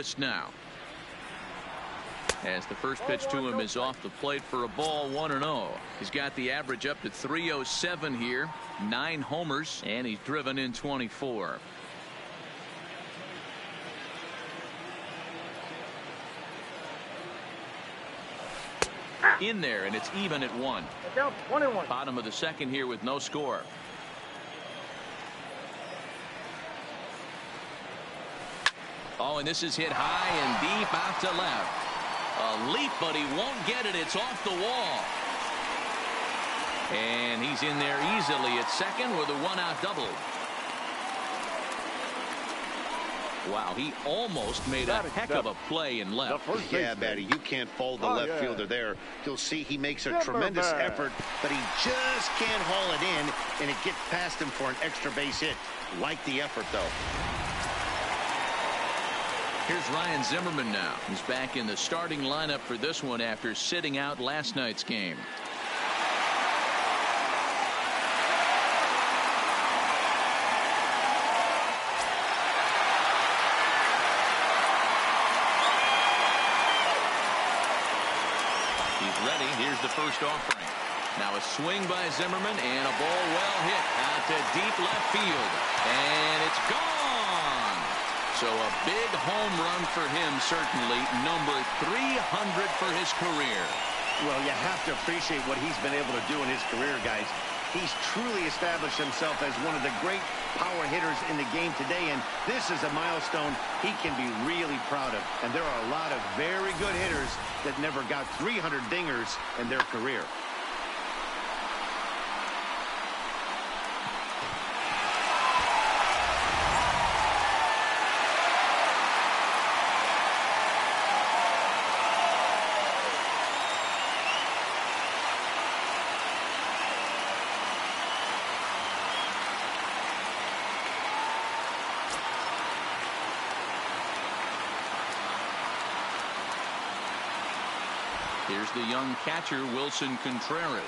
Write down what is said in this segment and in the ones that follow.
Forrest now. As the first pitch to him is off the plate for a ball, 1-0. He's got the average up to 307 here, 9 homers, and he's driven in 24. In there, and it's even at 1. 1-1. Bottom of the second here with no score. Oh, and this is hit high and deep out to left. A leap, but he won't get it. It's off the wall. And he's in there easily at second with a 1-out double. Wow, he almost made a heck of a play in left. Yeah, Matty, you can't fold the left fielder there. You'll see he makes a tremendous effort, but he just can't haul it in, and it gets past him for an extra base hit. Like the effort, though. Here's Ryan Zimmerman now. He's back in the starting lineup for this one after sitting out last night's game. He's ready. Here's the first offering. Now a swing by Zimmerman and a ball well hit out to deep left field. And it's gone. So a big home run for him, certainly. Number 300 for his career. Well, you have to appreciate what he's been able to do in his career, guys. He's truly established himself as one of the great power hitters in the game today, and this is a milestone he can be really proud of. And there are a lot of very good hitters that never got 300 dingers in their career. Here's the young catcher, Wilson Contreras.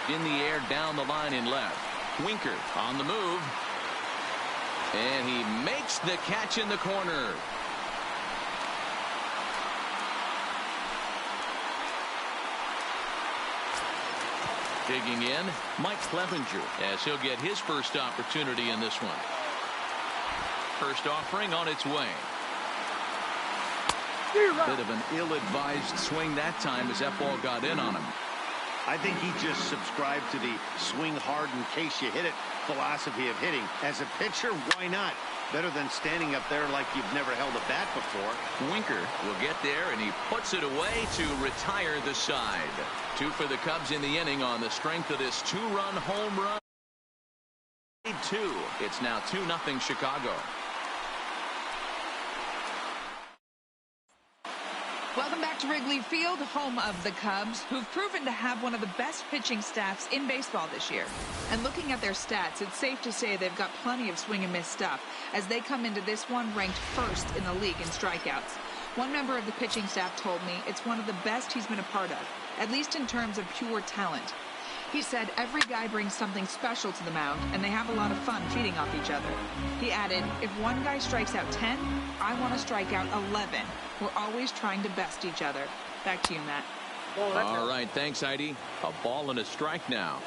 In the air, down the line in left. Winker on the move. And he makes the catch in the corner. Digging in, Mike Clevenger, as he'll get his first opportunity in this one. First offering on its way. Bit of an ill-advised swing that time as that ball got in on him. I think he just subscribed to the swing hard in case you hit it philosophy of hitting. As a pitcher, why not? Better than standing up there like you've never held a bat before. Winker will get there, and he puts it away to retire the side. 2 for the Cubs in the inning on the strength of this 2-run home run. 2. It's now 2-0 Chicago. Welcome back to Wrigley Field, home of the Cubs, who've proven to have one of the best pitching staffs in baseball this year. And looking at their stats, it's safe to say they've got plenty of swing and miss stuff, as they come into this one ranked first in the league in strikeouts. One member of the pitching staff told me it's one of the best he's been a part of, at least in terms of pure talent. He said every guy brings something special to the mound, and they have a lot of fun feeding off each other. He added, if one guy strikes out 10, I want to strike out 11. We're always trying to best each other. Back to you, Matt. All right, thanks, Heidi. A ball and a strike now.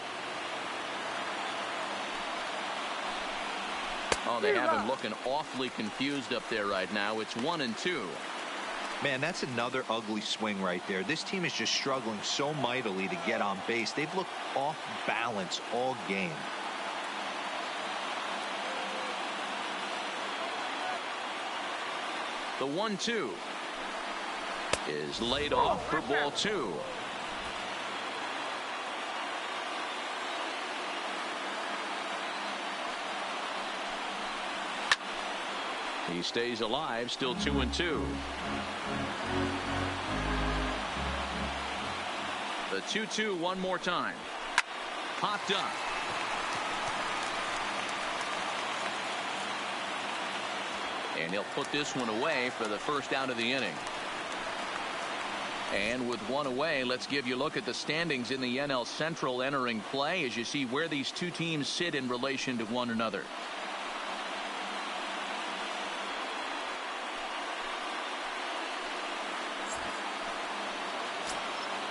Oh, they have him looking awfully confused up there right now. It's 1-2. Man, that's another ugly swing right there. This team is just struggling so mightily to get on base. They've looked off balance all game. The 1-2 is laid off for ball 2. He stays alive, still 2-2. The 2-2 one more time. Popped up. And he'll put this one away for the first out of the inning. And with one away, let's give you a look at the standings in the NL Central entering play as you see where these two teams sit in relation to one another.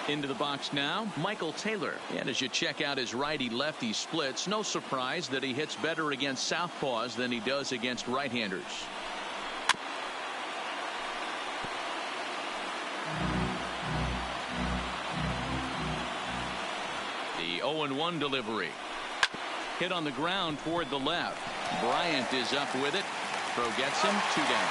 Into the box now, Michael Taylor. And as you check out his righty-lefty splits, no surprise that he hits better against southpaws than he does against right-handers. The 0-1 delivery. Hit on the ground toward the left. Bryant is up with it. Throw gets him, 2 down.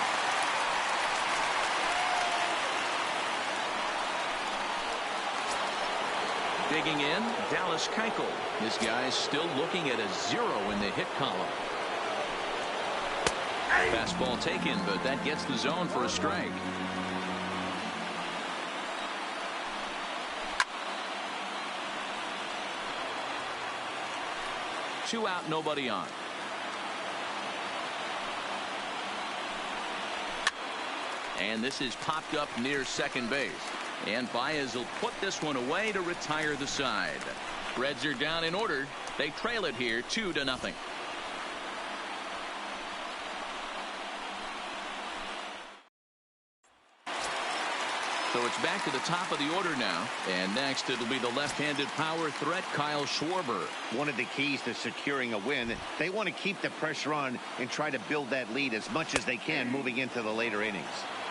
Digging in, Dallas Keuchel. This guy's still looking at a 0 in the hit column. Fastball taken, but that gets the zone for a strike. Two out, nobody on. And this is popped up near second base. And Baez will put this one away to retire the side. Reds are down in order. They trail it here 2-0. So it's back to the top of the order now. And next it'll be the left-handed power threat, Kyle Schwarber. One of the keys to securing a win, they want to keep the pressure on and try to build that lead as much as they can moving into the later innings.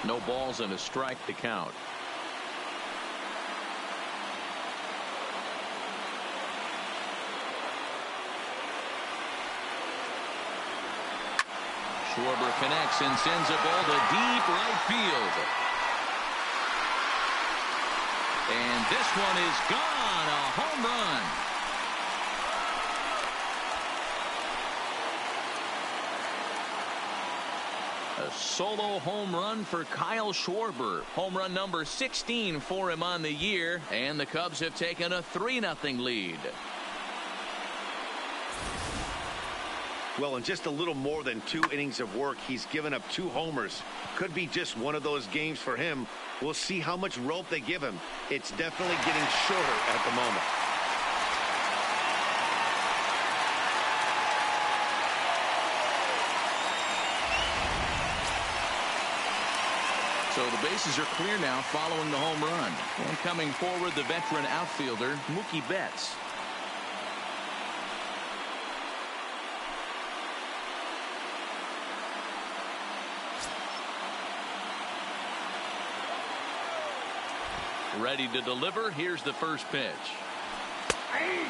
No balls and a strike to count. Schwarber connects and sends a ball to deep right field. And this one is gone. A home run. A solo home run for Kyle Schwarber. Home run number 16 for him on the year. And the Cubs have taken a 3-0 lead. Well, in just a little more than 2 innings of work, he's given up 2 homers. Could be just one of those games for him. We'll see how much rope they give him. It's definitely getting shorter at the moment. So the bases are clear now following the home run. And coming forward, the veteran outfielder, Mookie Betts. Ready to deliver. Here's the first pitch.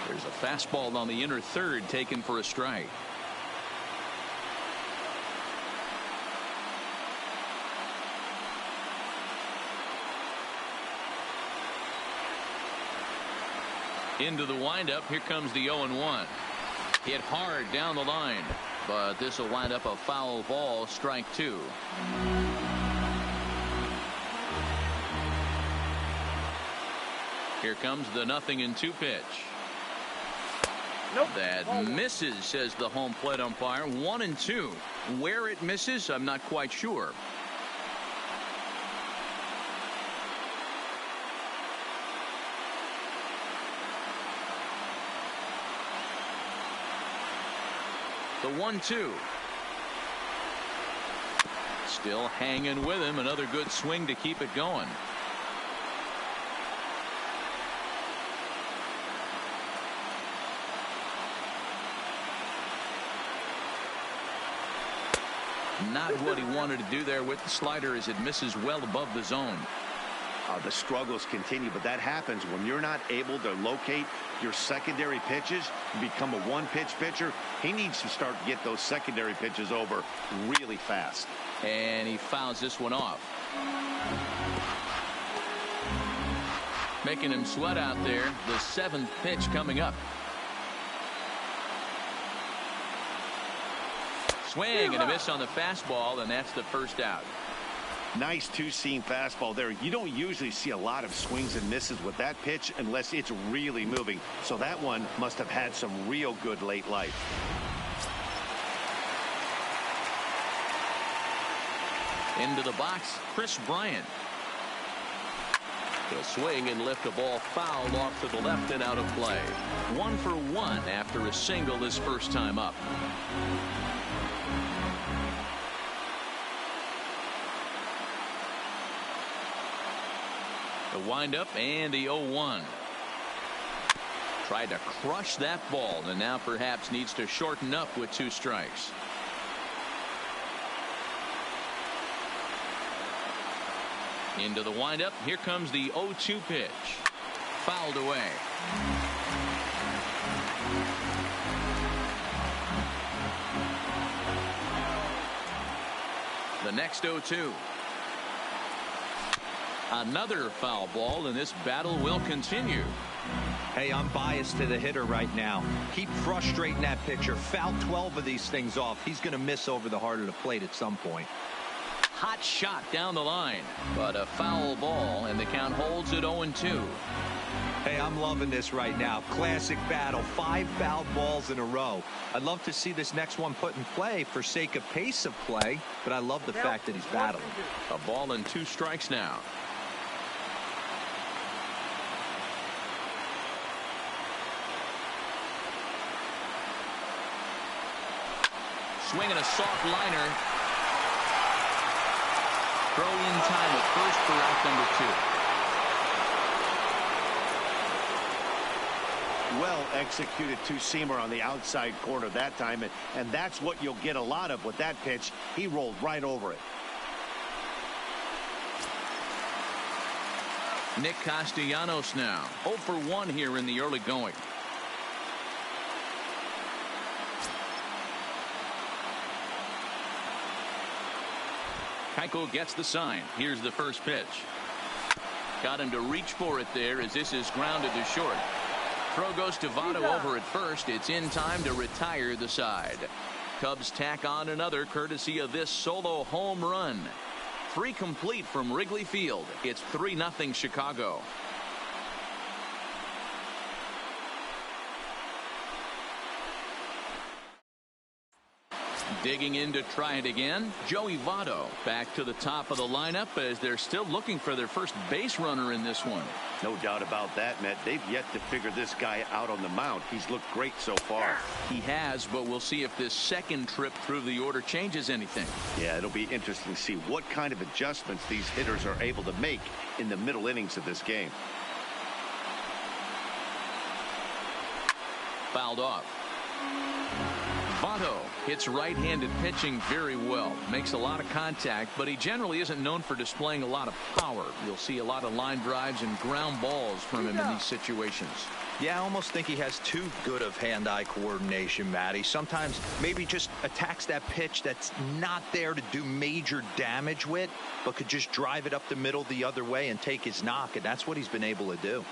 There's a fastball on the inner third taken for a strike. Into the windup. Here comes the 0-1. Hit hard down the line, but this will wind up a foul ball. Strike 2. Here comes the 0-2 pitch. Nope. That misses, says the home plate umpire. 1-2. Where it misses, I'm not quite sure. The 1-2. Still hanging with him. Another good swing to keep it going. Not what he wanted to do there with the slider as it misses well above the zone. The struggles continue, but that happens when you're not able to locate your secondary pitches. You become a one-pitch pitcher. He needs to start to get those secondary pitches over really fast. And he fouls this one off. Making him sweat out there. The 7th pitch coming up. Swing and a miss on the fastball, and that's the first out. Nice two-seam fastball there. You don't usually see a lot of swings and misses with that pitch unless it's really moving. So that one must have had some real good late life. Into the box, Kris Bryant. The swing and lift a ball foul off to the left and out of play. 1 for 1 after a single his first time up. The windup and the 0-1. Tried to crush that ball and now perhaps needs to shorten up with 2 strikes. Into the windup. Here comes the 0-2 pitch. Fouled away. The next 0-2. Another foul ball, and this battle will continue. Hey, I'm biased to the hitter right now. Keep frustrating that pitcher. Foul 12 of these things off. He's going to miss over the heart of the plate at some point. Hot shot down the line, but a foul ball, and the count holds at 0-2. Hey, I'm loving this right now. Classic battle. 5 foul balls in a row. I'd love to see this next one put in play for sake of pace of play, but I love the fact that he's battling. A ball and 2 strikes now. Swinging a soft liner. Throw in time at first for out number 2. Well executed two-seamer on the outside corner that time, and that's what you'll get a lot of with that pitch. He rolled right over it. Nick Castellanos now 0 for 1 here in the early going. Keuchel gets the sign. Here's the first pitch. Got him to reach for it there as this is grounded to short. Throw goes to Votto over at first. It's in time to retire the side. Cubs tack on another courtesy of this solo home run. 3 complete from Wrigley Field. It's 3-0 Chicago. Digging in to try it again, Joey Votto back to the top of the lineup as they're still looking for their first base runner in this one. No doubt about that, Matt. They've yet to figure this guy out on the mound. He's looked great so far. He has, but we'll see if this second trip through the order changes anything. Yeah, it'll be interesting to see what kind of adjustments these hitters are able to make in the middle innings of this game. Fouled off. Votto hits right-handed pitching very well. Makes a lot of contact, but he generally isn't known for displaying a lot of power. You'll see a lot of line drives and ground balls from him in these situations. Yeah, I almost think he has too good of hand-eye coordination, Matty. Sometimes maybe just attacks that pitch that's not there to do major damage with, but could just drive it up the middle the other way and take his knock, and that's what he's been able to do.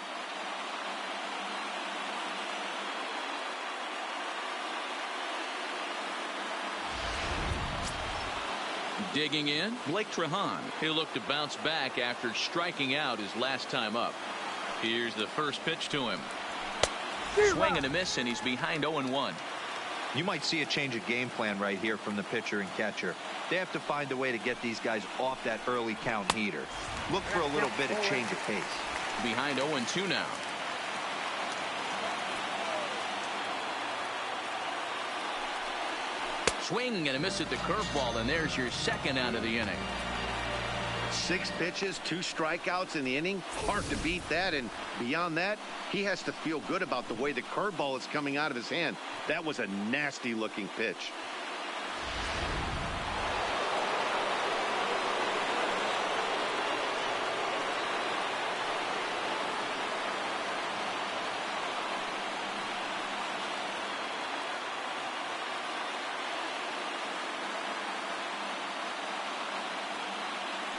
Digging in, Blake Trehan. He'll look to bounce back after striking out his last time up. Here's the first pitch to him. Swing and a miss, and he's behind 0-1. You might see a change of game plan right here from the pitcher and catcher. They have to find a way to get these guys off that early count heater. Look for a little bit of change of pace. Behind 0-2 now. Swing and a miss at the curveball, and there's your second out of the inning. 6 pitches, 2 strikeouts in the inning. Hard to beat that, and beyond that, he has to feel good about the way the curveball is coming out of his hand. That was a nasty-looking pitch.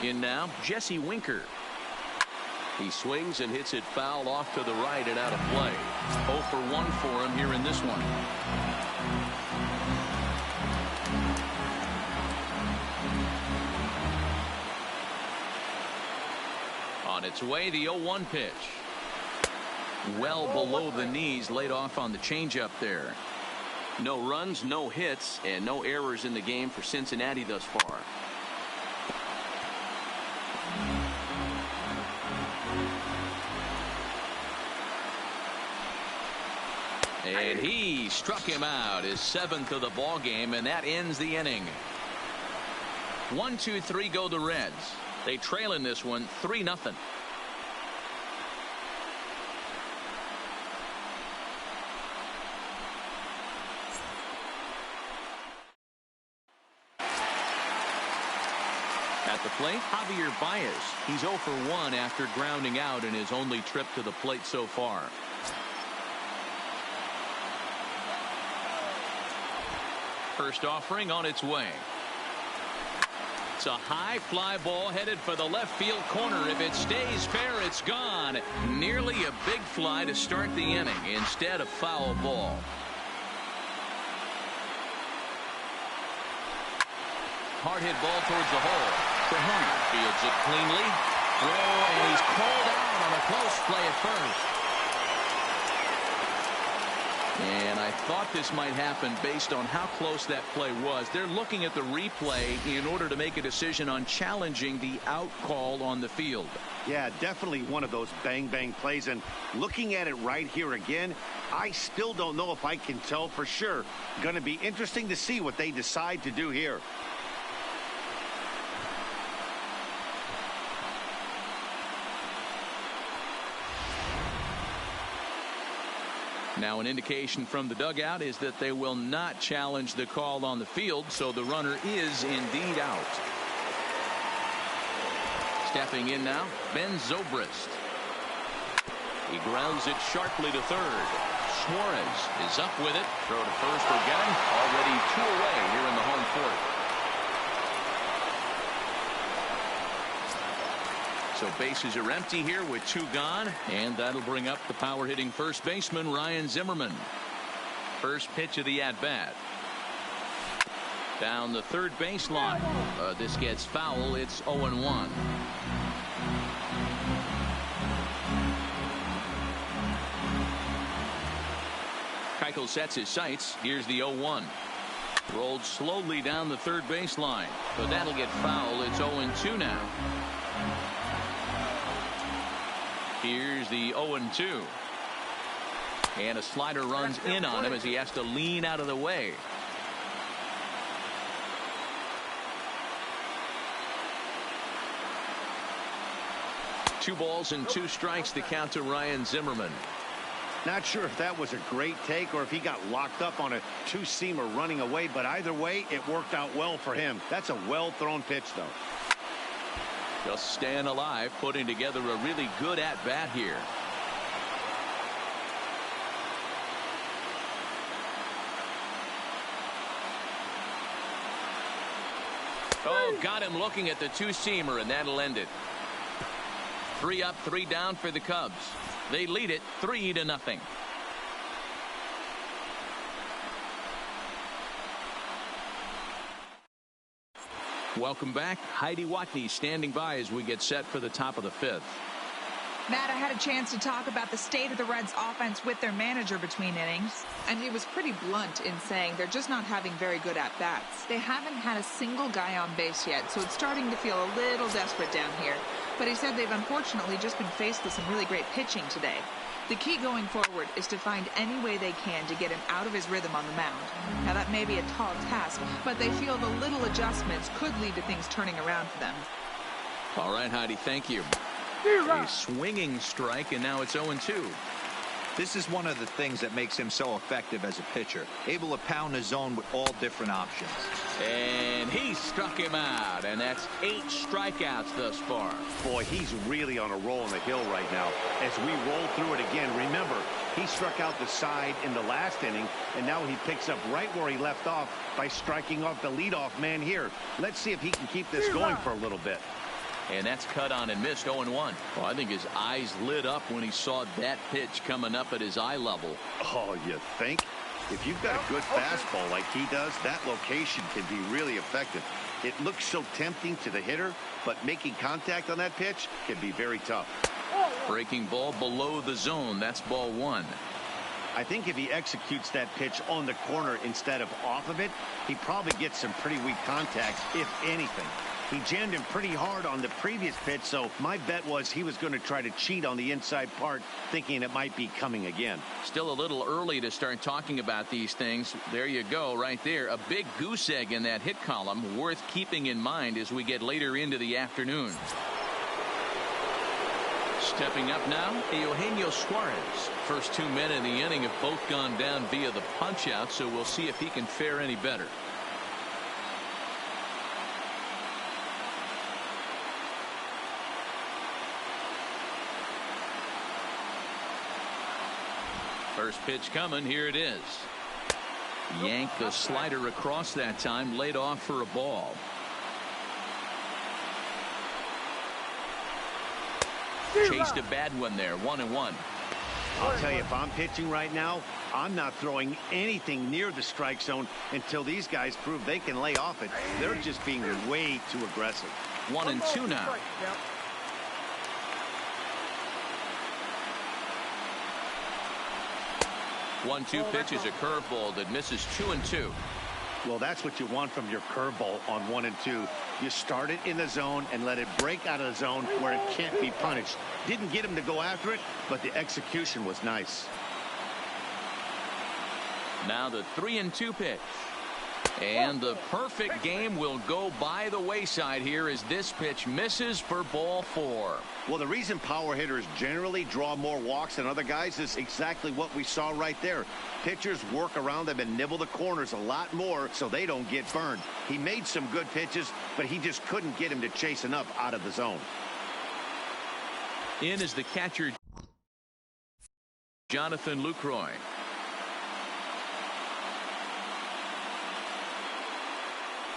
In now, Jesse Winker. He swings and hits it foul off to the right and out of play. 0 for 1 for him here in this one. On its way, the 0-1 pitch. Well below the knees, laid off on the changeup there. No runs, no hits, and no errors in the game for Cincinnati thus far. And he struck him out, his 7th of the ball game, and that ends the inning. 1-2-3 go the Reds. They trail in this one 3-0. At the plate, Javier Baez. He's 0 for 1 after grounding out in his only trip to the plate so far. First offering on its way. It's a high fly ball headed for the left field corner. If it stays fair, it's gone. Nearly a big fly to start the inning. Instead, a foul ball. Hard hit ball towards the hole. Trahona fields it cleanly. Throw, and he's called out on a close play at first. And I thought this might happen based on how close that play was. They're looking at the replay in order to make a decision on challenging the out call on the field. Yeah, definitely one of those bang-bang plays. And looking at it right here again, I still don't know if I can tell for sure. Going to be interesting to see what they decide to do here. Now an indication from the dugout is that they will not challenge the call on the field, so the runner is indeed out. Stepping in now, Ben Zobrist. He grounds it sharply to third. Suarez is up with it. Throw to first will get him. Already 2 away here in the home fourth. So bases are empty here with 2 gone, and that'll bring up the power hitting first baseman Ryan Zimmerman. First pitch of the at bat. Down the third baseline. This gets foul. It's 0-1. Keuchel sets his sights. Here's the 0-1. Rolled slowly down the third baseline, but that'll get foul. It's 0-2 now. Here's the 0-2. And a slider runs in on him as he has to lean out of the way. Two balls and 2 strikes to count to Ryan Zimmerman. Not sure if that was a great take or if he got locked up on a 2-seamer running away, but either way, it worked out well for him. That's a well-thrown pitch, though. Just staying alive, putting together a really good at-bat here. Oh, got him looking at the 2-seamer, and that'll end it. 3 up, 3 down for the Cubs. They lead it 3-0. Welcome back. Heidi Watney standing by as we get set for the top of the 5th. Matt, I had a chance to talk about the state of the Reds offense with their manager between innings, and he was pretty blunt in saying they're just not having very good at-bats. They haven't had a single guy on base yet, so it's starting to feel a little desperate down here. But he said they've unfortunately just been faced with some really great pitching today. The key going forward is to find any way they can to get him out of his rhythm on the mound. Now that may be a tall task, but they feel the little adjustments could lead to things turning around for them. All right, Heidi, thank you. A swinging strike, and now it's 0-2. This is one of the things that makes him so effective as a pitcher, able to pound the zone with all different options. And he struck him out, and that's 8 strikeouts thus far. Boy, he's really on a roll on the hill right now. As we roll through it again, remember, he struck out the side in the last inning, and now he picks up right where he left off by striking off the leadoff man here. Let's see if he can keep this going for a little bit. And that's cut on and missed. 0-1. Well, I think his eyes lit up when he saw that pitch coming up at his eye level. Oh, you think? If you've got a good fastball like he does, that location can be really effective. It looks so tempting to the hitter, but making contact on that pitch can be very tough. Breaking ball below the zone. That's ball 1. I think if he executes that pitch on the corner instead of off of it, he probably gets some pretty weak contact, if anything. He jammed him pretty hard on the previous pitch, so my bet was he was going to try to cheat on the inside part, thinking it might be coming again. Still a little early to start talking about these things. There you go, right there. A big goose egg in that hit column, worth keeping in mind as we get later into the afternoon. Stepping up now, Eugenio Suarez. First 2 men in the inning have both gone down via the punch-out, so we'll see if he can fare any better. First pitch coming. Here it is. Yanked the slider across that time. Laid off for a ball. Chased a bad one there. 1-1. I'll tell you, if I'm pitching right now, I'm not throwing anything near the strike zone until these guys prove they can lay off it. They're just being way too aggressive. 1-2 now. 1-2 pitch is a curveball that misses 2-2. Well, that's what you want from your curveball on 1-2. You start it in the zone and let it break out of the zone where it can't be punished. Didn't get him to go after it, but the execution was nice. Now the 3-2 pitch. And the perfect game will go by the wayside here as this pitch misses for ball 4. Well, the reason power hitters generally draw more walks than other guys is exactly what we saw right there. Pitchers work around them and nibble the corners a lot more so they don't get burned. He made some good pitches, but he just couldn't get him to chase enough out of the zone. In is the catcher, Jonathan Lucroy.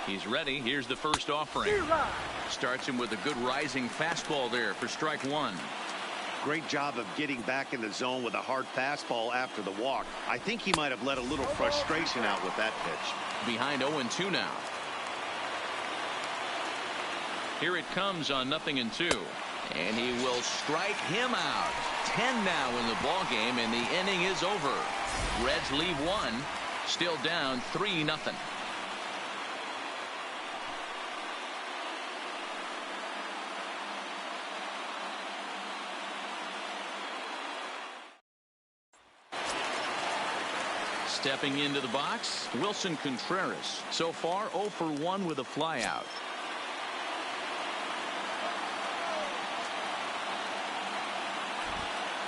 He's ready. Here's the first offering. Starts him with a good rising fastball there for strike 1. Great job of getting back in the zone with a hard fastball after the walk. I think he might have let a little frustration out with that pitch. Behind 0-2 now. Here it comes on 0-2. And he will strike him out. 10 now in the ball game, and the inning is over. Reds leave 1. Still down 3-0. Stepping into the box, Wilson Contreras. So far 0 for 1 with a flyout.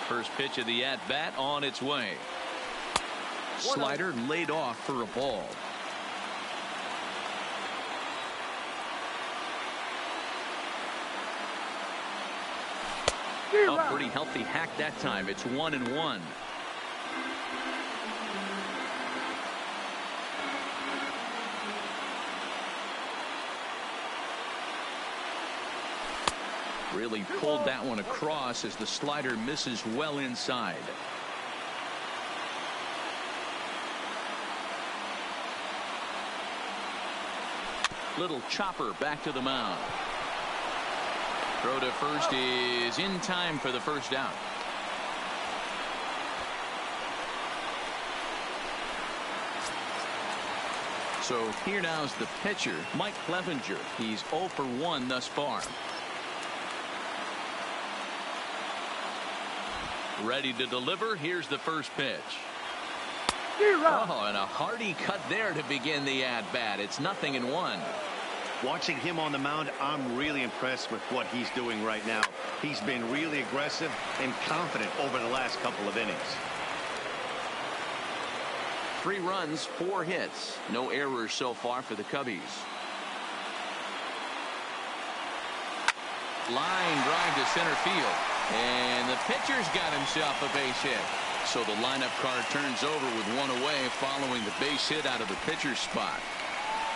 First pitch of the at-bat on its way. Slider laid off for a ball. A pretty healthy hack that time. It's 1-1. Really pulled that one across as the slider misses well inside. Little chopper back to the mound. Throw to first is in time for the first out. So here now is the pitcher, Mike Clevenger. He's 0 for 1 thus far. Ready to deliver. Here's the first pitch. Oh, and a hearty cut there to begin the at-bat. It's 0-1. Watching him on the mound, I'm really impressed with what he's doing right now. He's been really aggressive and confident over the last couple of innings. 3 runs, 4 hits. No errors so far for the Cubbies. Line drive to center field. And the pitcher's got himself a base hit. So the lineup card turns over with 1 away following the base hit out of the pitcher's spot.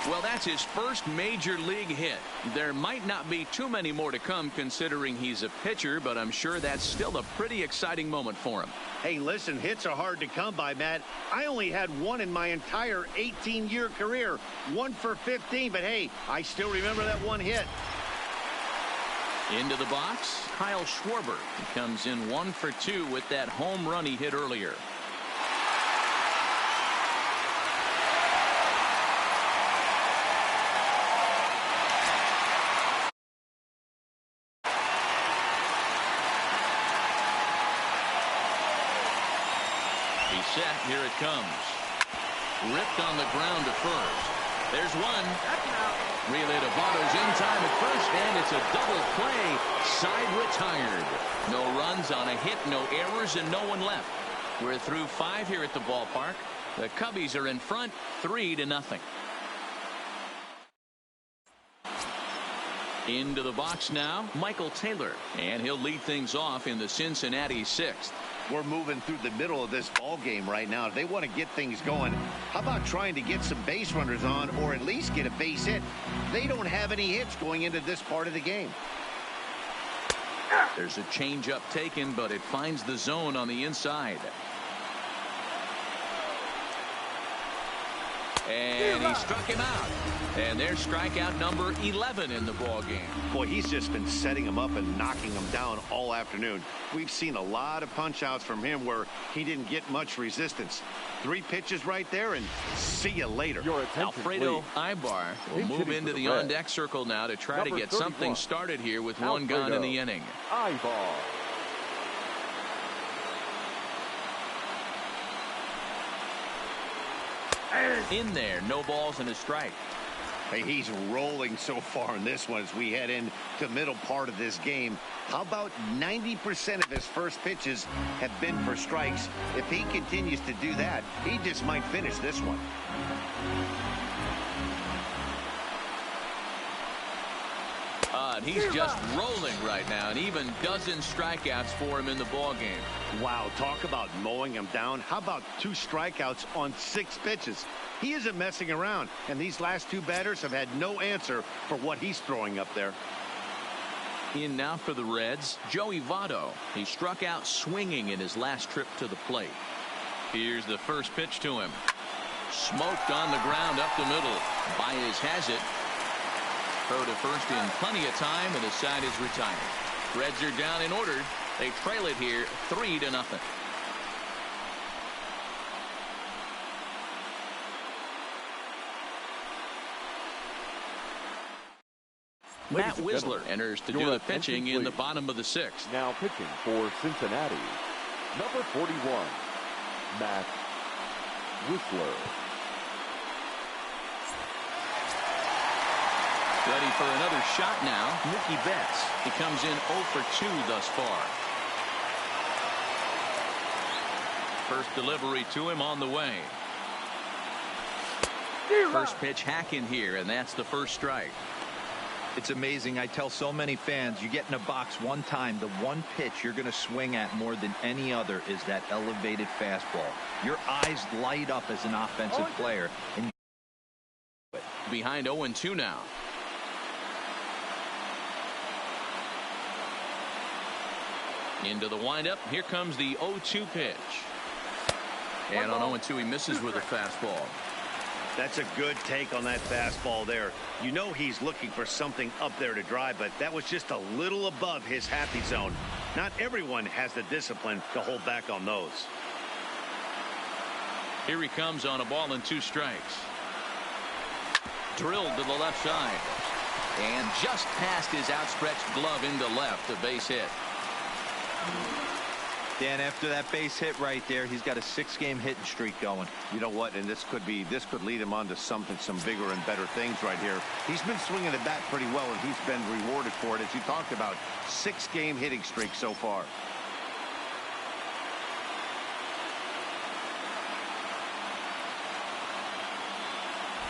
Well, that's his first major league hit. There might not be too many more to come considering he's a pitcher, but I'm sure that's still a pretty exciting moment for him. Hey, listen, hits are hard to come by, Matt. I only had 1 in my entire 18-year career. 1 for 15, but hey, I still remember that 1 hit. Into the box, Kyle Schwarber. He comes in 1 for 2 with that home run he hit earlier. He's set. Here it comes. Ripped on the ground to first. There's 1. Relay to Votto's in time at first, and it's a double play. Side retired. No runs on a hit, no errors, and no one left. We're through 5 here at the ballpark. The Cubbies are in front, 3-0. Into the box now, Michael Taylor, and he'll lead things off in the Cincinnati 6th. We're moving through the middle of this ball game right now. If they want to get things going, how about trying to get some base runners on or at least get a base hit? They don't have any hits going into this part of the game. There's a changeup taken, but it finds the zone on the inside. And he struck him out. And there's strikeout number 11 in the ball game. Boy, he's just been setting him up and knocking him down all afternoon. We've seen a lot of punch-outs from him where he didn't get much resistance. 3 pitches right there, and see you later. Alfredo Ibar will move into the on-deck circle now to try to get something started here with one gone in the inning. Ibar. In there, no balls and a strike. Hey, he's rolling so far in this one as we head into the middle part of this game. How about 90% of his first pitches have been for strikes? If he continues to do that, he just might finish this one. And he's just rolling right now, and even dozen strikeouts for him in the ball game. Wow, talk about mowing him down. How about 2 strikeouts on 6 pitches? He isn't messing around, and these last 2 batters have had no answer for what he's throwing up there. In now for the Reds, Joey Votto. He struck out swinging in his last trip to the plate. Here's the first pitch to him. Smoked on the ground up the middle. Baez has it. Throw to first in plenty of time, and the side is retired. Reds are down in order. They trail it here 3-0. Matt Wisler enters to do the pitching in the bottom of the 6th. Now pitching for Cincinnati, number 41, Matt Wisler. Ready for another shot now, Mookie Betts. He comes in 0 for 2 thus far. First delivery to him on the way. First pitch hack in here, and that's the first strike. It's amazing. I tell so many fans, you get in a box one time, the one pitch you're going to swing at more than any other is that elevated fastball. Your eyes light up as an offensive player. And behind 0-2 now. Into the windup. Here comes the 0-2 pitch. And on 0-2, he misses with a fastball. That's a good take on that fastball there. You know he's looking for something up there to drive, but that was just a little above his happy zone. Not everyone has the discipline to hold back on those. Here he comes on a ball and 2 strikes. Drilled to the left side. And just past his outstretched glove into left, a base hit. Dan, after that base hit right there, he's got a 6-game hitting streak going. You know what? And this could lead him on to some bigger and better things right here. He's been swinging the bat pretty well, and he's been rewarded for it, as you talked about. 6-game hitting streak so far.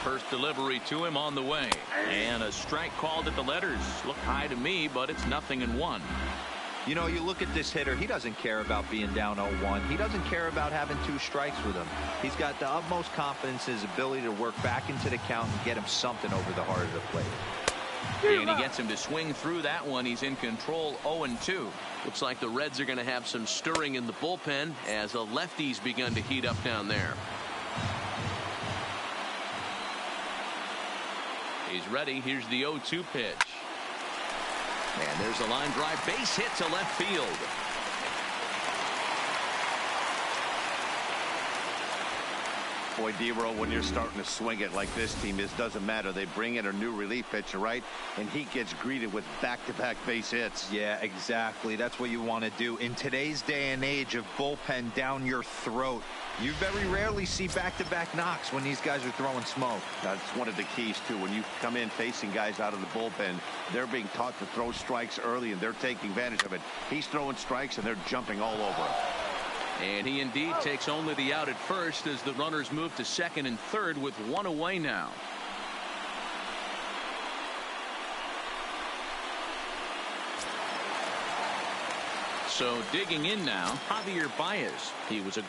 First delivery to him on the way. And a strike called at the letters. Looked high to me, but it's 0-1. You know, you look at this hitter, he doesn't care about being down 0-1. He doesn't care about having 2 strikes with him. He's got the utmost confidence in his ability to work back into the count and get him something over the heart of the plate. And he gets him to swing through that one. He's in control 0-2. Looks like the Reds are going to have some stirring in the bullpen as the lefties begun to heat up down there. He's ready. Here's the 0-2 pitch. And there's a line drive base hit to left field. Boy, D-Roll, when you're starting to swing it like this team is, doesn't matter. They bring in a new relief pitcher, right? And he gets greeted with back-to-back base hits. Yeah, exactly. That's what you want to do. In today's day and age of bullpen down your throat, you very rarely see back-to-back knocks when these guys are throwing smoke. That's one of the keys, too. When you come in facing guys out of the bullpen, they're being taught to throw strikes early, and they're taking advantage of it. He's throwing strikes, and they're jumping all over him. And he indeed takes only the out at first as the runners move to second and third with 1 away now. So digging in now, Javier Baez. He was a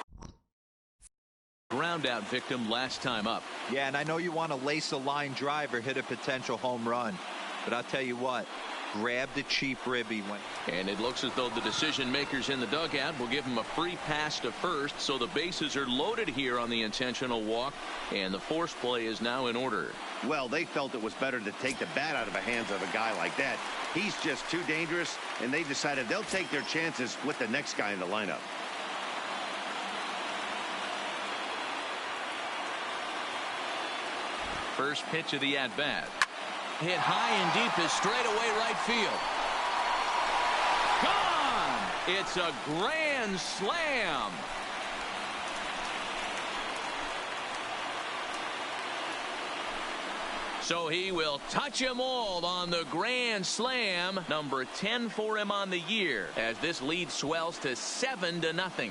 ground out victim last time up. Yeah, and I know you want to lace a line drive or hit a potential home run, but I'll tell you what, grab the cheap ribby. And it looks as though the decision makers in the dugout will give him a free pass to first, so the bases are loaded here on the intentional walk, and the force play is now in order. Well, they felt it was better to take the bat out of the hands of a guy like that. He's just too dangerous, and they decided they'll take their chances with the next guy in the lineup. First pitch of the at-bat. Hit high and deep is straightaway right field. Gone! It's a grand slam. So he will touch them all on the grand slam. Number 10 for him on the year as this lead swells to 7-0.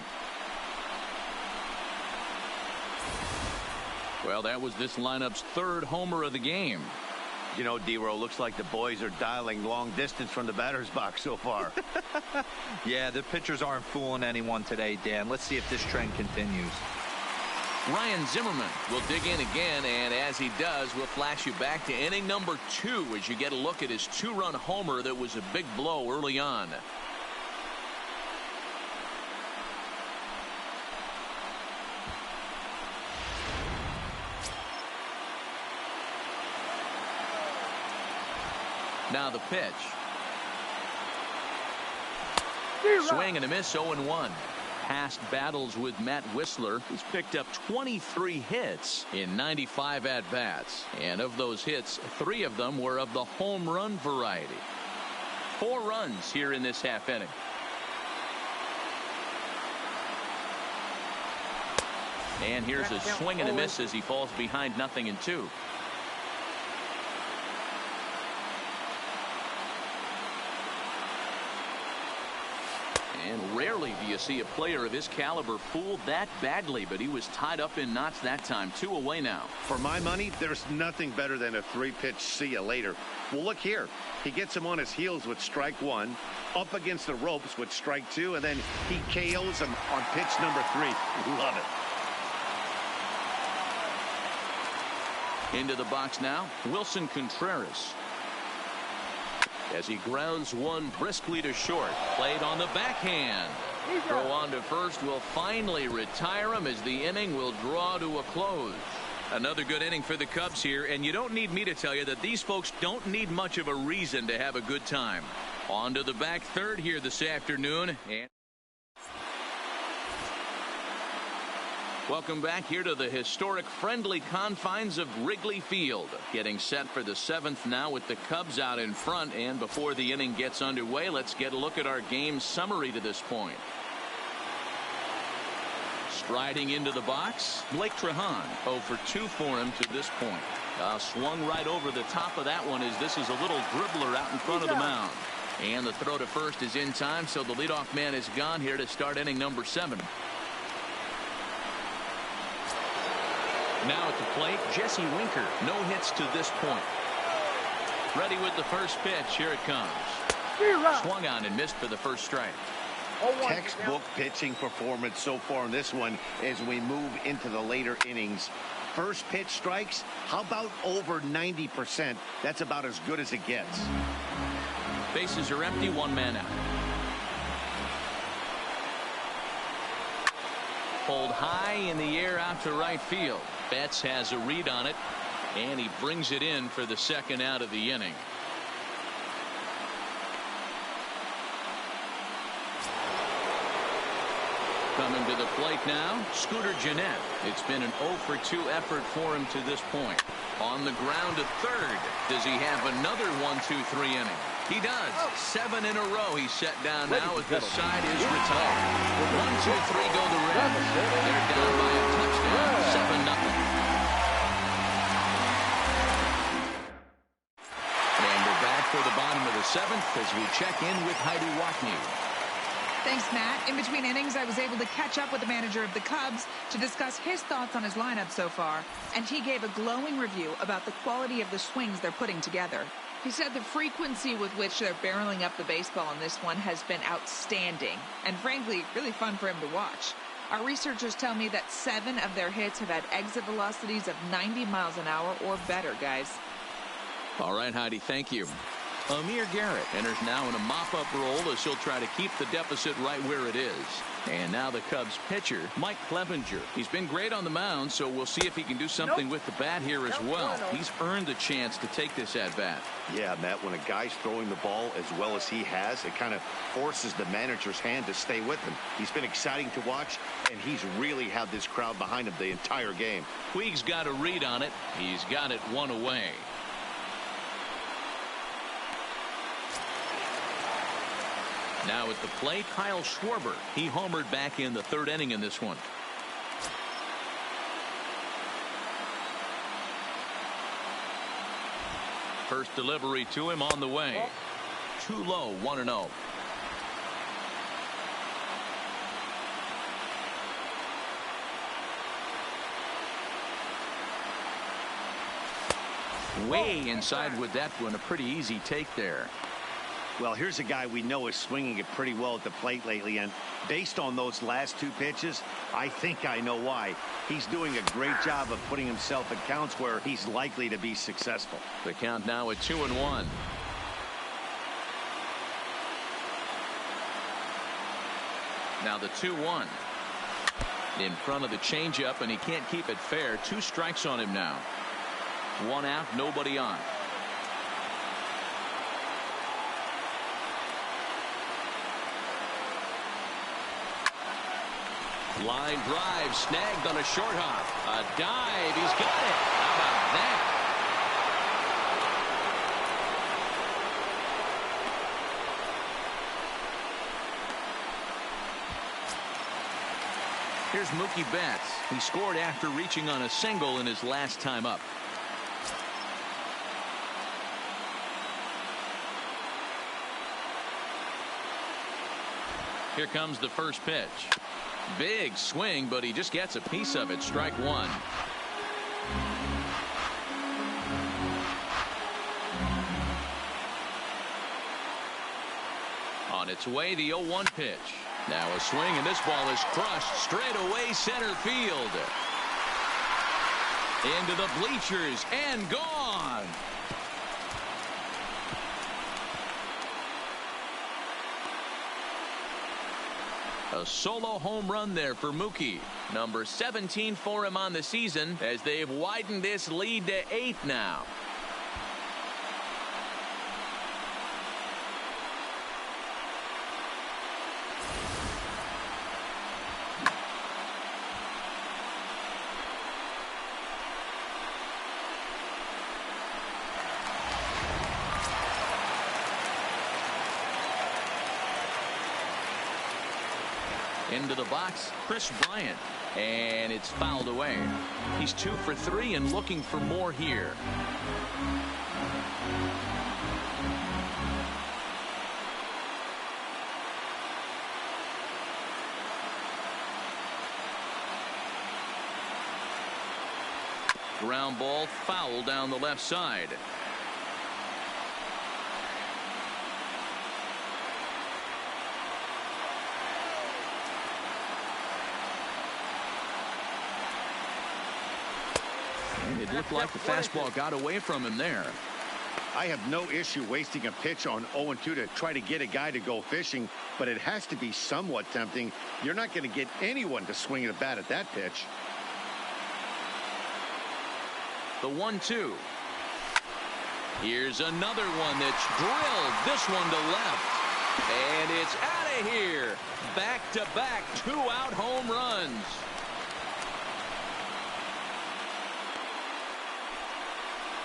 Well, that was this lineup's third homer of the game. You know, D-Row, looks like the boys are dialing long distance from the batter's box so far. Yeah, the pitchers aren't fooling anyone today, Dan. Let's see if this trend continues. Ryan Zimmerman will dig in again, and as he does, we'll flash you back to inning number 2 as you get a look at his 2-run homer that was a big blow early on. Now the pitch. Swing and a miss, 0-1. Past battles with Matt Wisler. He's picked up 23 hits in 95 at-bats. And of those hits, 3 of them were of the home run variety. 4 runs here in this half inning. And here's a swing and a miss as he falls behind 0-2. And rarely do you see a player of his caliber fooled that badly, but he was tied up in knots that time. 2 away now. For my money, there's nothing better than a 3-pitch see you later. Well, look here. He gets him on his heels with strike 1, up against the ropes with strike 2, and then he KOs him on pitch number 3. Love it. Into the box now, Wilson Contreras. As he grounds one briskly to short. Played on the backhand. Throw on to first will finally retire him as the inning will draw to a close. Another good inning for the Cubs here, and you don't need me to tell you that these folks don't need much of a reason to have a good time. On to the back third here this afternoon. And welcome back here to the historic friendly confines of Wrigley Field. Getting set for the 7th now with the Cubs out in front. And before the inning gets underway, let's get a look at our game summary to this point. Striding into the box, Blake Trehan. 0 for 2 for him to this point. Swung right over the top of that one as this is a little dribbler out in front of the mound. And the throw to first is in time, so the leadoff man is gone here to start inning number 7. Now at the plate, Jesse Winker. No hits to this point. Ready with the first pitch. Here it comes. Swung on and missed for the first strike. Textbook pitching performance so far in this one as we move into the later innings. First pitch strikes, how about over 90%? That's about as good as it gets. Bases are empty, 1 man out. Pulled high in the air out to right field. Betts has a read on it, and he brings it in for the second out of the inning. Coming to the plate now, Scooter Gennett. It's been an 0 for 2 effort for him to this point. On the ground to third. Does he have another 1-2-3 inning? He does. 7 in a row he's set down now as the side is retired. 1-2-3 go the Reds. They're down by a touchdown. 7-0. And we're back for the bottom of the 7th as we check in with Heidi Watney. Thanks, Matt. In between innings, I was able to catch up with the manager of the Cubs to discuss his thoughts on his lineup so far, and he gave a glowing review about the quality of the swings they're putting together. He said the frequency with which they're barreling up the baseball in this one has been outstanding and, frankly, really fun for him to watch. Our researchers tell me that 7 of their hits have had exit velocities of 90 miles an hour or better, guys. All right, Heidi, thank you. Amir Garrett enters now in a mop-up role as he'll try to keep the deficit right where it is. And now the Cubs pitcher, Mike Clevenger. He's been great on the mound, so we'll see if he can do something with the bat here as well. He's earned the chance to take this at-bat. Yeah, Matt, when a guy's throwing the ball as well as he has, it kind of forces the manager's hand to stay with him. He's been exciting to watch, and he's really had this crowd behind him the entire game. Puig's got a read on it. He's got it 1 away. Now at the plate, Kyle Schwarber. He homered back in the 3rd inning in this one. First delivery to him on the way. Too low, 1-0. Way inside with that one. A pretty easy take there. Well, here's a guy we know is swinging it pretty well at the plate lately, and based on those last 2 pitches, I think I know why. He's doing a great job of putting himself in counts where he's likely to be successful. The count now at 2-1. Now the 2-1. In front of the changeup, and he can't keep it fair. 2 strikes on him now. 1 out, nobody on. Line drive snagged on a short hop. A dive. He's got it. How about that? Here's Mookie Betts. He scored after reaching on a single in his last time up. Here comes the first pitch. Big swing, but he just gets a piece of it. Strike 1. On its way, the 0-1 pitch. Now a swing, and this ball is crushed straight away center field. Into the bleachers and gone. A solo home run there for Mookie. Number 17 for him on the season as they've widened this lead to 8 now. Into the box, Kris Bryant, and it's fouled away. He's 2 for 3 and looking for more here. Ground ball, foul down the left side. It looked like the fastball got away from him there. I have no issue wasting a pitch on 0-2 to try to get a guy to go fishing, but it has to be somewhat tempting. You're not going to get anyone to swing at a bat at that pitch. The 1-2. Here's another one that's drilled. This one to left. And it's out of here. Back-to-back 2-out home runs.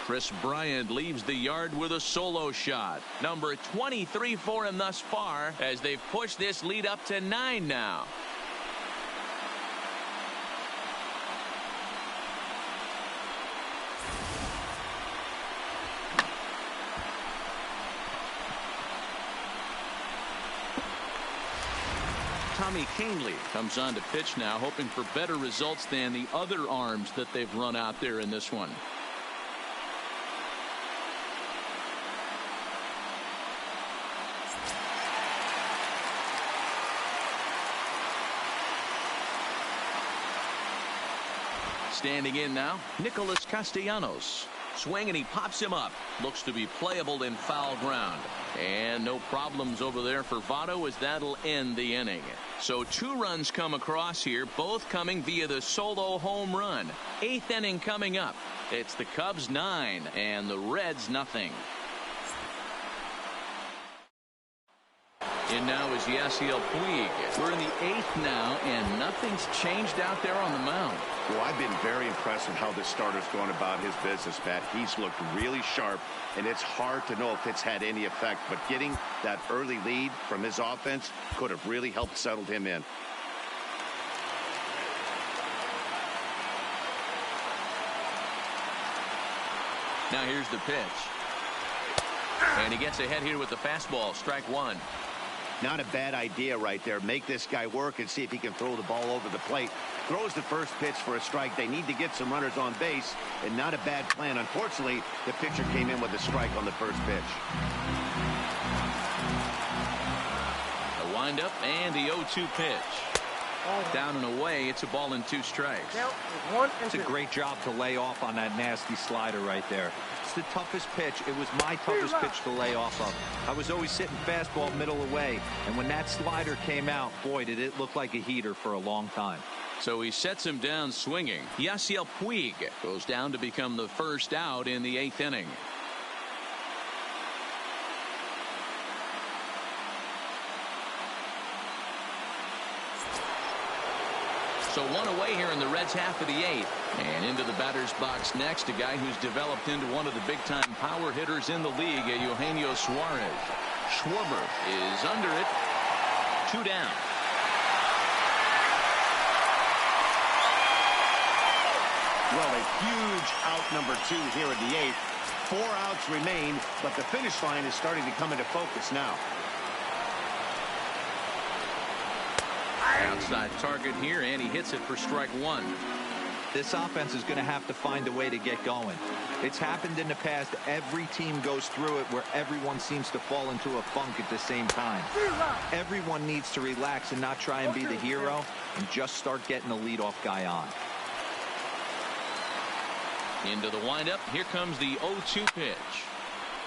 Kris Bryant leaves the yard with a solo shot. Number 23 for him thus far as they've pushed this lead up to 9 now. Tommy Kahnle comes on to pitch now, hoping for better results than the other arms that they've run out there in this one. Standing in now, Nicholas Castellanos. Swing and he pops him up. Looks to be playable in foul ground. And no problems over there for Votto, as that'll end the inning. So 2 runs come across here, both coming via the solo home run. 8th inning coming up. It's the Cubs 9 and the Reds nothing. In now is Yasiel Puig. We're in the 8th now, and nothing's changed out there on the mound. Well, I've been very impressed with how this starter's going about his business, Pat. He's looked really sharp, and it's hard to know if it's had any effect. But getting that early lead from his offense could have really helped settle him in. Now here's the pitch. And he gets ahead here with the fastball. Strike 1. Not a bad idea right there. Make this guy work and see if he can throw the ball over the plate. Throws the first pitch for a strike. They need to get some runners on base, and not a bad plan. Unfortunately, the pitcher came in with a strike on the first pitch. A windup and the 0-2 pitch. Down and away. It's a ball and 2 strikes. It's a great job to lay off on that nasty slider right there. It's the toughest pitch. It was my toughest pitch to lay off of. I was always sitting fastball middle away, and when that slider came out, boy, did it look like a heater for a long time. So he sets him down swinging. Yasiel Puig goes down to become the first out in the 8th inning. So 1 away here in the Reds' half of the 8th. And into the batter's box next, a guy who's developed into one of the big-time power hitters in the league, Eugenio Suarez. Schwarber is under it. 2 down. Well, a huge out number 2 here in the 8th. 4 outs remain, but the finish line is starting to come into focus now. Outside target here, and he hits it for strike 1. This offense is going to have to find a way to get going. It's happened in the past. Every team goes through it where everyone seems to fall into a funk at the same time. Everyone needs to relax and not try and be the hero and just start getting the leadoff guy on. Into the windup. Here comes the 0-2 pitch.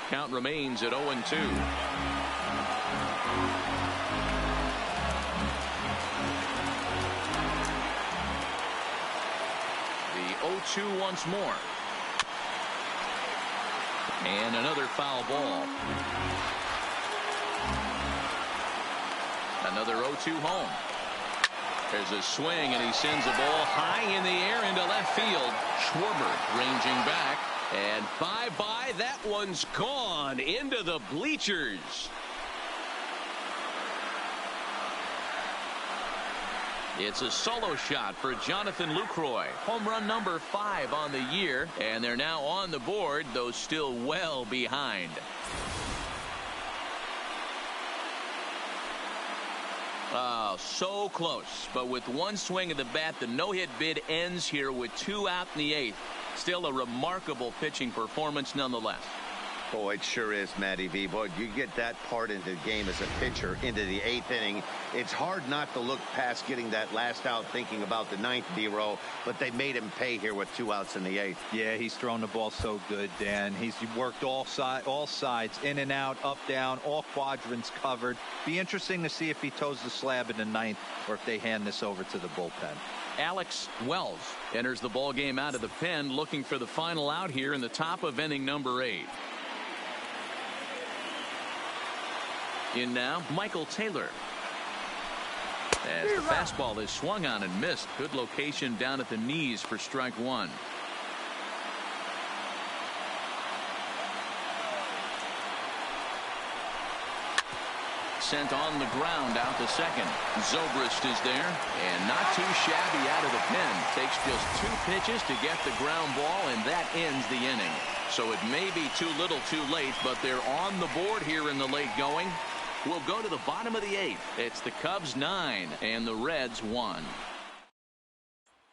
Count remains at 0-2. The 0-2 once more. And another foul ball. Another 0-2 home. There's a swing, and he sends a ball high in the air into left field. Schwarber ranging back, and bye-bye. That one's gone into the bleachers. It's a solo shot for Jonathan Lucroy. Home run number 5 on the year, and they're now on the board, though still well behind. Oh, so close. But with one swing of the bat, the no-hit bid ends here with 2 out in the 8th. Still a remarkable pitching performance nonetheless. Oh, it sure is, Matty V. Boy, you get that part into the game as a pitcher into the 8th inning. It's hard not to look past getting that last out thinking about the 9th D-row, but they made him pay here with 2 outs in the 8th. Yeah, he's thrown the ball so good, Dan. He's worked all sides, in and out, up, down, all quadrants covered. Be interesting to see if he toes the slab in the 9th or if they hand this over to the bullpen. Alex Wells enters the ball game out of the pen, looking for the final out here in the top of inning number 8. In now, Michael Taylor. As the fastball is swung on and missed. Good location down at the knees for strike 1. Sent on the ground out to second. Zobrist is there, and not too shabby out of the pen. Takes just 2 pitches to get the ground ball, and that ends the inning. So it may be too little too late, but they're on the board here in the late going. We'll go to the bottom of the 8th. It's the Cubs 9 and the Reds 1.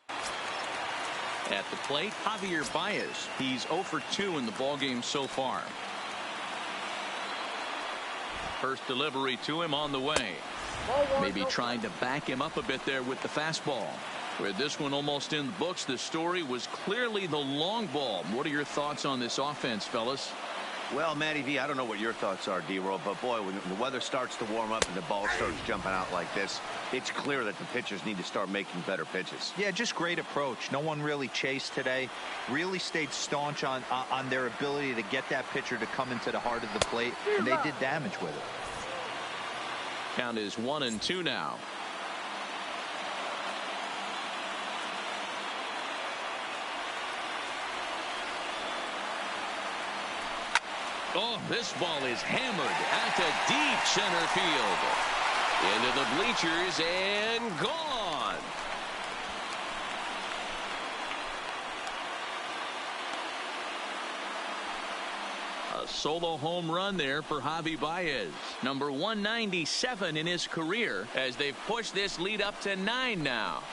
At the plate, Javier Baez. He's 0 for 2 in the ballgame so far. First delivery to him on the way. Maybe trying to back him up a bit there with the fastball. With this one almost in the books, the story was clearly the long ball. What are your thoughts on this offense, fellas? Well, Matty V, I don't know what your thoughts are, D-Roll, but boy, when the weather starts to warm up and the ball starts jumping out like this, it's clear that the pitchers need to start making better pitches. Yeah, just great approach. No one really chased today. Really stayed staunch on their ability to get that pitcher to come into the heart of the plate, and they did damage with it. Count is 1-2 now. Oh, this ball is hammered out to deep center field. Into the bleachers and gone. A solo home run there for Javi Baez. Number 197 in his career as they've pushed this lead up to 9 now.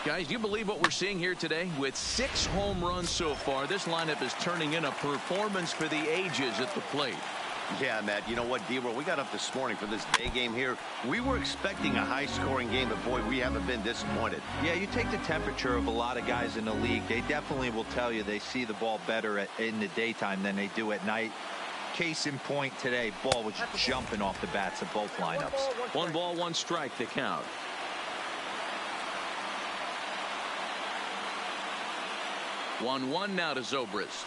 Guys, do you believe what we're seeing here today? With 6 home runs so far, this lineup is turning in a performance for the ages at the plate. Yeah, Matt, you know what, D-Roll, we got up this morning for this day game here. We were expecting a high-scoring game, but, boy, we haven't been disappointed. Yeah, you take the temperature of a lot of guys in the league. They definitely will tell you they see the ball better in the daytime than they do at night. Case in point today, ball was jumping off the bats of both lineups. 1 ball, 1 strike to count. 1-1 now to Zobrist.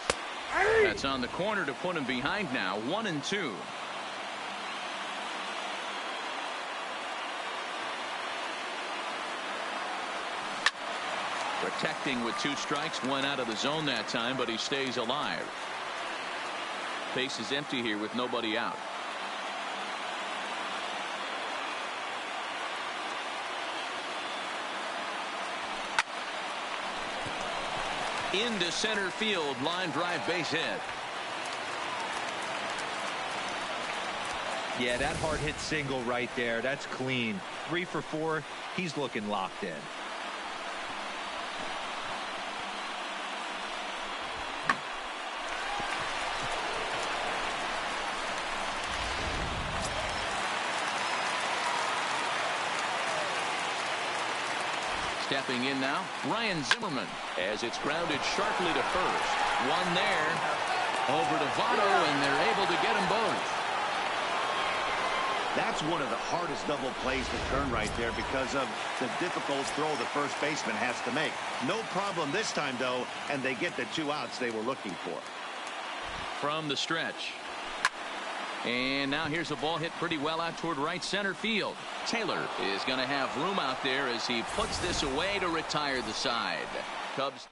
That's on the corner to put him behind now. 1-2. Protecting with 2 strikes. Went out of the zone that time, but he stays alive. Base is empty here with nobody out. Into center field, line drive, base hit. Yeah, that hard hit single right there. That's clean. 3 for 4. He's looking locked in. Stepping in now, Ryan Zimmerman, as it's grounded sharply to first. 1 there, over to Votto, and they're able to get them both. That's one of the hardest double plays to turn right there because of the difficult throw the first baseman has to make. No problem this time, though, and they get the 2 outs they were looking for. From the stretch. And now here's a ball hit pretty well out toward right center field. Taylor is going to have room out there as he puts this away to retire the side. Cubs.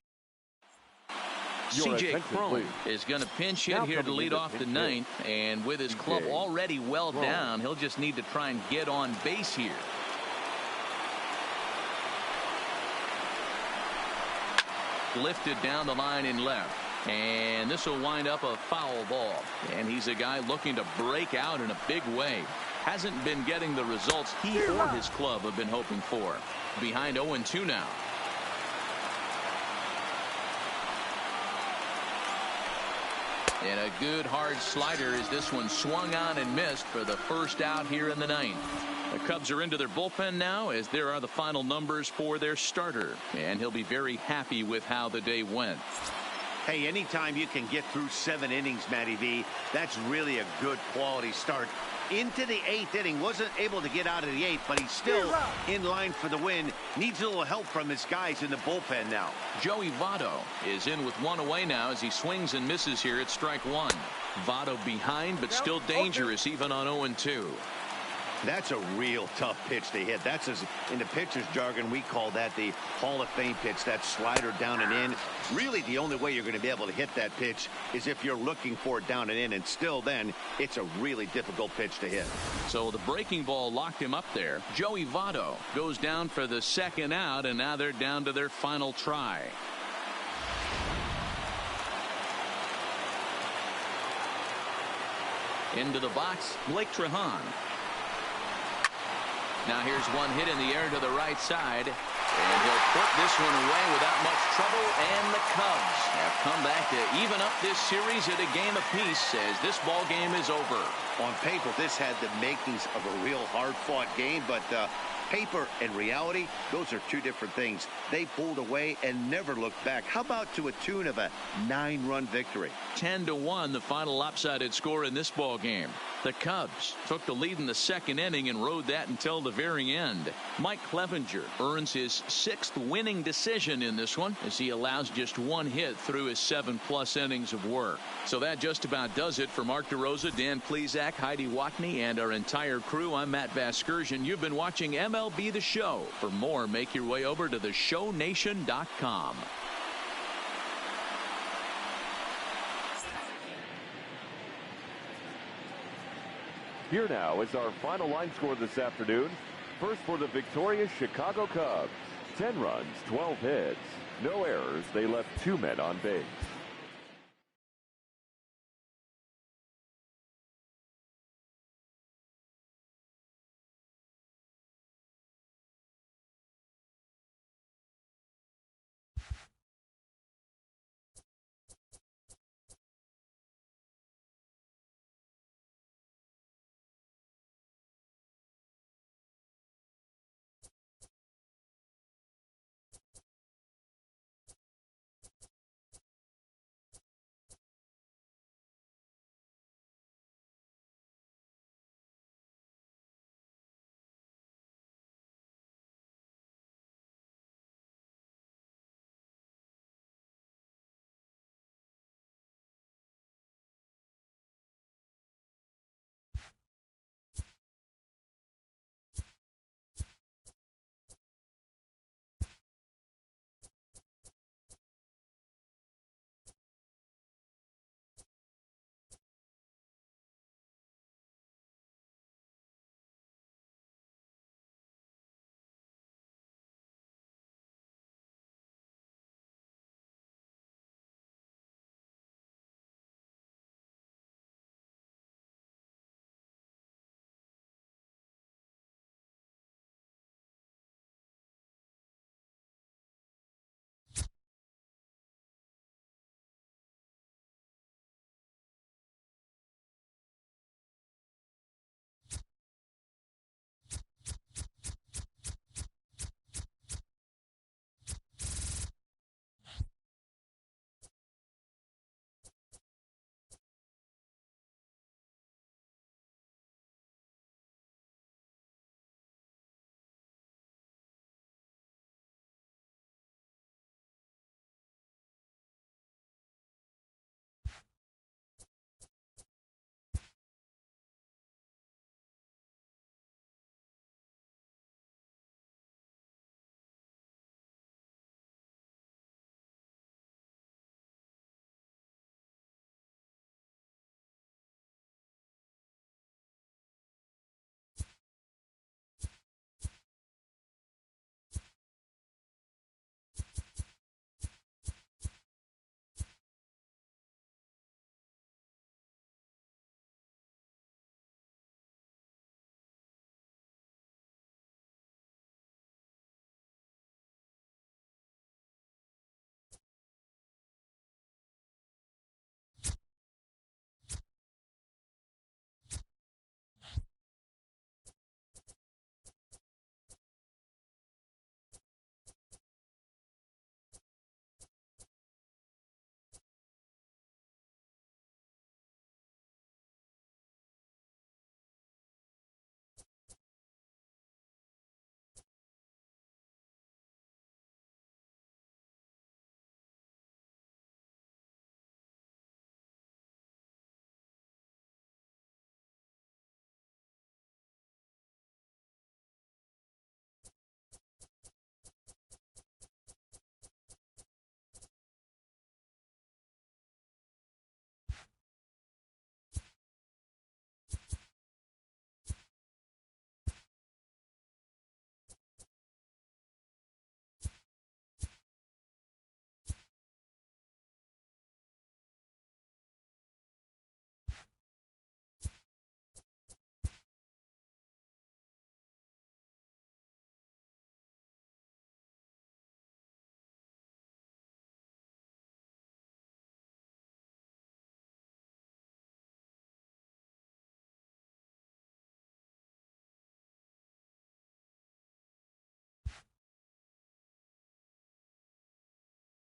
C.J. Cron is going to pinch hit here to lead off the 9th. And with his club already well down, he'll just need to try and get on base here. Lifted down the line in left. And this will wind up a foul ball. And he's a guy looking to break out in a big way. Hasn't been getting the results he or his club have been hoping for. Behind 0-2 now. And a good hard slider as this one swung on and missed for the first out here in the 9th. The Cubs are into their bullpen now as there are the final numbers for their starter. And he'll be very happy with how the day went. Hey, anytime you can get through 7 innings, Matty V, that's really a good quality start. Into the 8th inning, wasn't able to get out of the 8th, but he's still in line for the win. Needs a little help from his guys in the bullpen now. Joey Votto is in with 1 away now as he swings and misses here at strike 1. Votto behind, but still dangerous even on 0-2. That's a real tough pitch to hit. That's, in the pitcher's jargon, we call that the Hall of Fame pitch, that slider down and in. Really, the only way you're going to be able to hit that pitch is if you're looking for it down and in, and still then, it's a really difficult pitch to hit. So the breaking ball locked him up there. Joey Votto goes down for the 2nd out, and now they're down to their final try. Into the box, Blake Trehan. Now here's one hit in the air to the right side. And he'll put this one away without much trouble. And the Cubs have come back to even up this series at a game apiece as this ball game is over. On paper, this had the makings of a real hard-fought game, but paper and reality, those are two different things. They pulled away and never looked back. How about to a tune of a 9-run victory? 10-1, the final lopsided score in this ball game. The Cubs took the lead in the second inning and rode that until the very end. Mike Clevenger earns his 6th winning decision in this one as he allows just 1 hit through his 7+ innings of work. So that just about does it for Mark DeRosa, Dan Plesac, Heidi Watney, and our entire crew. I'm Matt Vasgersian. You've been watching MLB The Show. For more, make your way over to theshownation.com. Here now is our final line score this afternoon. First for the victorious Chicago Cubs. 10 runs, 12 hits. No errors. They left 2 men on base.